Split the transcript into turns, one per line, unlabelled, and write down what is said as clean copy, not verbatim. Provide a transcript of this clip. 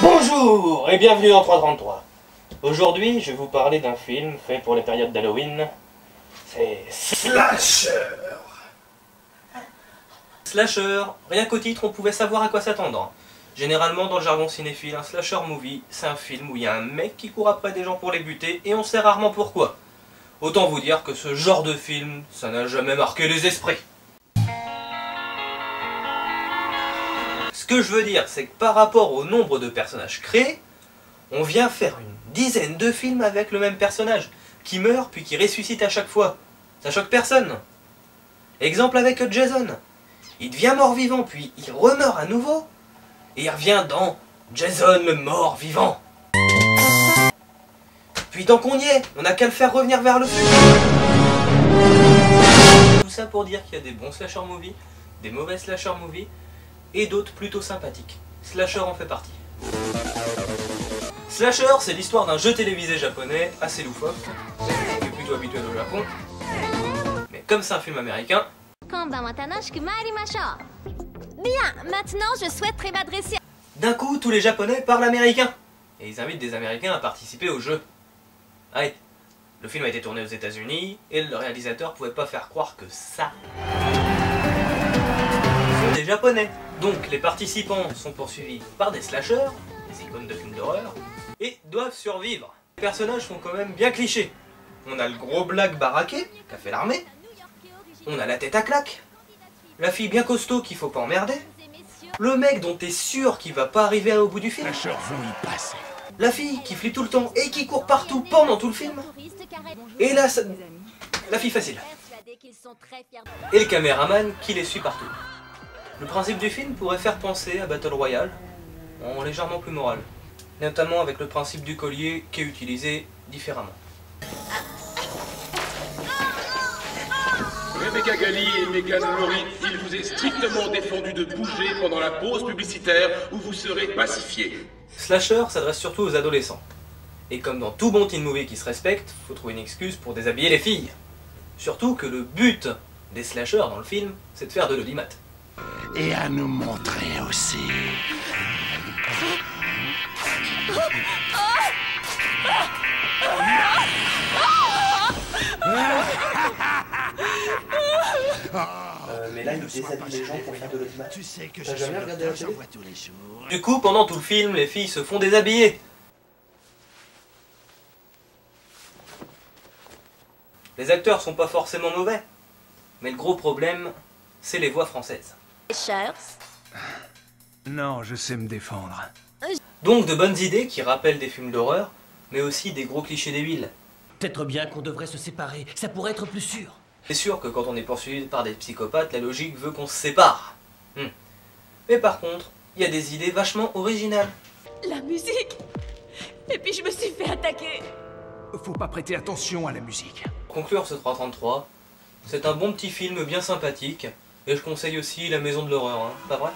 Bonjour et bienvenue dans 333. Aujourd'hui, je vais vous parler d'un film fait pour les périodes d'Halloween. C'est Slasher. Slasher, rien qu'au titre, on pouvait savoir à quoi s'attendre. Généralement, dans le jargon cinéphile, un slasher movie, c'est un film où il y a un mec qui court après des gens pour les buter et on sait rarement pourquoi. Autant vous dire que ce genre de film, ça n'a jamais marqué les esprits. Ce que je veux dire, c'est que par rapport au nombre de personnages créés, on vient faire une dizaine de films avec le même personnage, qui meurt puis qui ressuscite à chaque fois. Ça choque personne. Exemple avec Jason. Il devient mort-vivant puis il remeurt à nouveau. Et il revient dans Jason le mort-vivant. Puis tant qu'on y est, on n'a qu'à le faire revenir vers le futur. Tout ça pour dire qu'il y a des bons slasher movies, des mauvais slasher movies, et d'autres plutôt sympathiques. Slasher en fait partie. Slasher, c'est l'histoire d'un jeu télévisé japonais assez loufoque, qui est plutôt habituel au Japon. Mais comme c'est un film américain...
Bien, maintenant je souhaiterais m'adresser...
D'un coup, tous les Japonais parlent américain. Et ils invitent des Américains à participer au jeu. Allez, le film a été tourné aux États-Unis et le réalisateur pouvait pas faire croire que ça... Ce sont des Japonais. Donc les participants sont poursuivis par des slashers, des icônes de films d'horreur, et doivent survivre. Les personnages sont quand même bien clichés. On a le gros black baraqué, qui a fait l'armée. On a la tête à claque. La fille bien costaud qu'il faut pas emmerder. Le mec dont t'es sûr qu'il va pas arriver au bout du film. La fille qui flippe tout le temps et qui court partout pendant tout le film. Et là, la fille facile. Et le caméraman qui les suit partout. Le principe du film pourrait faire penser à Battle Royale, en légèrement plus moral. Notamment avec le principe du collier qui est utilisé différemment.
Rebecca Gali et Megan Laurie, il vous est strictement défendu de bouger pendant la pause publicitaire où vous serez pacifiés.
Slasher s'adresse surtout aux adolescents. Et comme dans tout bon teen movie qui se respecte, faut trouver une excuse pour déshabiller les filles. Surtout que le but des slashers dans le film, c'est de faire de l'audimat.
Et à nous montrer aussi.
Mais là, il déshabille les gens pour faire de l'audimat.
Tu sais que
T'as
je
jamais
suis
regardé la
l'auteur,
télé?
j'en vois tous les jours.
Du coup, pendant tout le film, les filles se font déshabiller. Les acteurs sont pas forcément mauvais, mais le gros problème, c'est les voix françaises.
Non, je sais me défendre.
Donc de bonnes idées qui rappellent des films d'horreur, mais aussi des gros clichés débiles.
Peut-être bien qu'on devrait se séparer, ça pourrait être plus sûr.
C'est sûr que quand on est poursuivi par des psychopathes, la logique veut qu'on se sépare. Mais par contre, il y a des idées vachement originales.
La musique. Et puis je me suis fait attaquer.
Faut pas prêter attention à la musique.
Pour conclure ce 333, c'est un bon petit film bien sympathique, et je conseille aussi La Maison de l'Horreur, hein, pas vrai ?